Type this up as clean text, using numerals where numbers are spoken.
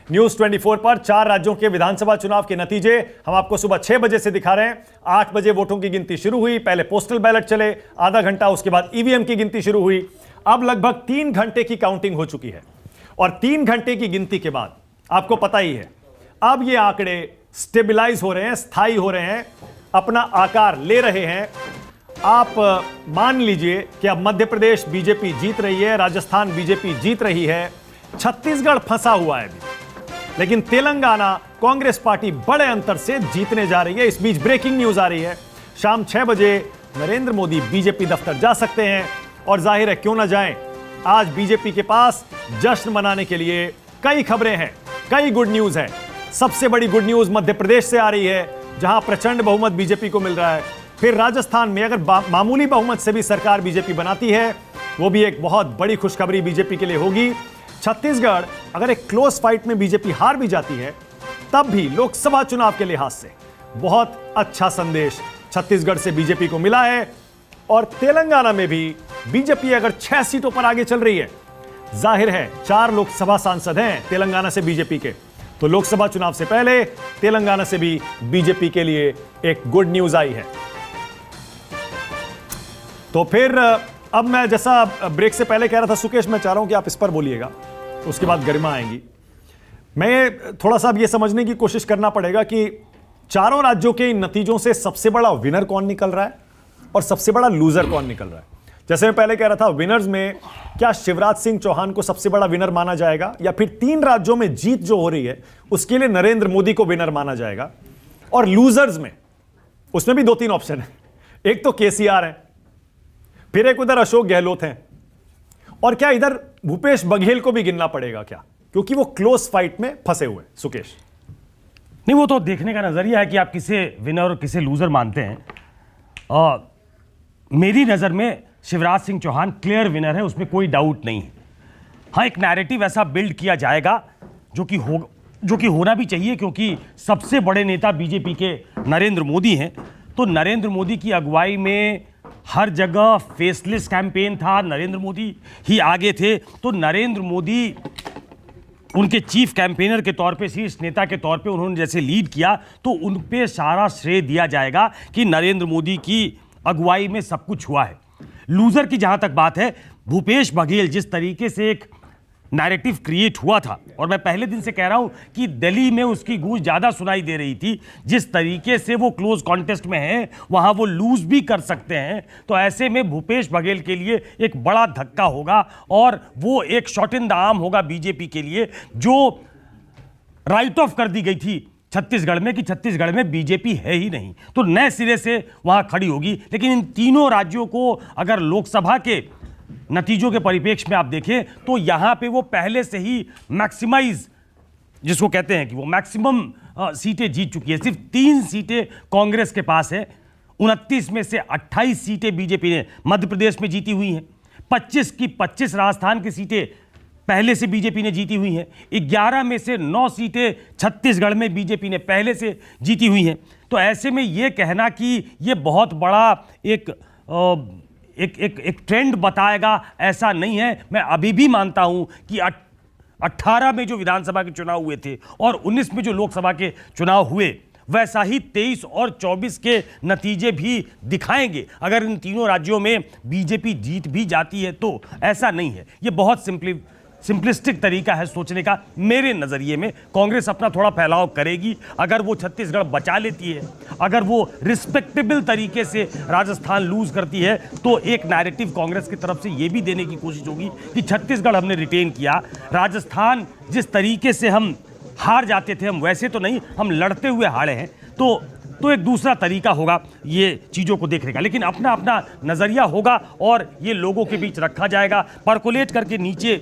News 24 पर 4 राज्यों के विधानसभा चुनाव के नतीजे हम आपको सुबह 6 बजे से दिखा रहे हैं। 8 बजे वोटों की गिनती शुरू हुई, पहले पोस्टल बैलेट चले आधा घंटा, उसके बाद ईवीएम की गिनती शुरू हुई। अब लगभग 3 घंटे की काउंटिंग हो चुकी है और 3 घंटे की गिनती के बाद आपको पता ही है, अब ये आंकड़े स्टेबलाइज हो रहे हैं, स्थायी हो रहे हैं, अपना आकार ले रहे हैं। आप मान लीजिए कि अब मध्य प्रदेश बीजेपी जीत रही है, राजस्थान बीजेपी जीत रही है, छत्तीसगढ़ फंसा हुआ है अभी, लेकिन तेलंगाना कांग्रेस पार्टी बड़े अंतर से जीतने जा रही है। इस बीच ब्रेकिंग न्यूज आ रही है, शाम 6 बजे नरेंद्र मोदी बीजेपी दफ्तर जा सकते हैं और जाहिर है क्यों ना जाएं, आज बीजेपी के पास जश्न मनाने के लिए कई खबरें हैं, कई गुड न्यूज है। सबसे बड़ी गुड न्यूज मध्य प्रदेश से आ रही है, जहां प्रचंड बहुमत बीजेपी को मिल रहा है। फिर राजस्थान में अगर मामूली बहुमत से भी सरकार बीजेपी बनाती है, वो भी एक बहुत बड़ी खुशखबरी बीजेपी के लिए होगी। छत्तीसगढ़ अगर एक क्लोज फाइट में बीजेपी हार भी जाती है, तब भी लोकसभा चुनाव के लिहाज से बहुत अच्छा संदेश छत्तीसगढ़ से बीजेपी को मिला है। और तेलंगाना में भी बीजेपी अगर 6 सीटों पर आगे चल रही है, जाहिर है 4 लोकसभा सांसद हैं तेलंगाना से बीजेपी के, तो लोकसभा चुनाव से पहले तेलंगाना से भी बीजेपी के लिए एक गुड न्यूज आई है। तो फिर अब मैं जैसा ब्रेक से पहले कह रहा था, सुकेश मैं चाह रहा हूं कि आप इस पर बोलिएगा, उसके बाद गरिमा आएंगी। मैं थोड़ा सा अब यह समझने की कोशिश करना पड़ेगा कि चारों राज्यों के इन नतीजों से सबसे बड़ा विनर कौन निकल रहा है और सबसे बड़ा लूजर कौन निकल रहा है। जैसे मैं पहले कह रहा था, विनर्स में क्या शिवराज सिंह चौहान को सबसे बड़ा विनर माना जाएगा, या फिर 3 राज्यों में जीत जो हो रही है उसके लिए नरेंद्र मोदी को विनर माना जाएगा। और लूजर्स में उसमें भी 2-3 ऑप्शन है, एक तो केसीआर है, फिर एक उधर अशोक गहलोत हैं, और क्या इधर भूपेश बघेल को भी गिनना पड़ेगा क्या, क्योंकि वो क्लोज फाइट में फंसे हुए। सुकेश नहीं, वो तो देखने का नजरिया है कि आप किसे विनर और किसे लूजर मानते हैं। मेरी नजर में शिवराज सिंह चौहान क्लियर विनर है, उसमें कोई डाउट नहीं है। हाँ, एक नैरेटिव ऐसा बिल्ड किया जाएगा जो कि होना भी चाहिए, क्योंकि सबसे बड़े नेता बीजेपी के नरेंद्र मोदी हैं। तो नरेंद्र मोदी की अगुवाई में हर जगह फेसलेस कैंपेन था, नरेंद्र मोदी ही आगे थे। तो नरेंद्र मोदी उनके चीफ कैंपेनर के तौर पे, शीर्ष नेता के तौर पे उन्होंने जैसे लीड किया, तो उन पे सारा श्रेय दिया जाएगा कि नरेंद्र मोदी की अगुवाई में सब कुछ हुआ है। लूजर की जहां तक बात है, भूपेश बघेल जिस तरीके से एक नैरेटिव क्रिएट हुआ था, और मैं पहले दिन से कह रहा हूं कि दिल्ली में उसकी गूंज ज्यादा सुनाई दे रही थी, जिस तरीके से वो क्लोज कॉन्टेस्ट में है वहां वो लूज भी कर सकते हैं। तो ऐसे में भूपेश बघेल के लिए एक बड़ा धक्का होगा और वो एक शॉट इन द आर्म होगा बीजेपी के लिए, जो राइट ऑफ कर दी गई थी छत्तीसगढ़ में कि छत्तीसगढ़ में बीजेपी है ही नहीं, तो नए सिरे से वहां खड़ी होगी। लेकिन इन तीनों राज्यों को अगर लोकसभा के नतीजों के परिप्रेक्ष्य में आप देखें, तो यहां पे वो पहले से ही मैक्सिमाइज, जिसको कहते हैं कि वो मैक्सिमम सीटें जीत चुकी है। सिर्फ 3 सीटें कांग्रेस के पास है, 29 में से 28 सीटें बीजेपी ने मध्य प्रदेश में जीती हुई हैं, 25 की 25 राजस्थान की सीटें पहले से बीजेपी ने जीती हुई हैं, 11 में से 9 सीटें छत्तीसगढ़ में बीजेपी ने पहले से जीती हुई हैं। तो ऐसे में ये कहना कि ये बहुत बड़ा एक ट्रेंड बताएगा, ऐसा नहीं है। मैं अभी भी मानता हूं कि 18 में जो विधानसभा के चुनाव हुए थे और 19 में जो लोकसभा के चुनाव हुए, वैसा ही 23 और 24 के नतीजे भी दिखाएंगे। अगर इन तीनों राज्यों में बीजेपी जीत भी जाती है तो ऐसा नहीं है। ये बहुत सिंपलिस्टिक तरीका है सोचने का। मेरे नज़रिए में कांग्रेस अपना थोड़ा फैलाव करेगी, अगर वो छत्तीसगढ़ बचा लेती है, अगर वो रिस्पेक्टेबल तरीके से राजस्थान लूज करती है, तो एक नैरेटिव कांग्रेस की तरफ से ये भी देने की कोशिश होगी कि छत्तीसगढ़ हमने रिटेन किया, राजस्थान जिस तरीके से हम हार जाते थे, हम वैसे तो नहीं, हम लड़ते हुए हारे हैं। तो एक दूसरा तरीका होगा ये चीज़ों को देखने का, लेकिन अपना अपना नज़रिया होगा और ये लोगों के बीच रखा जाएगा, परकोलेट करके नीचे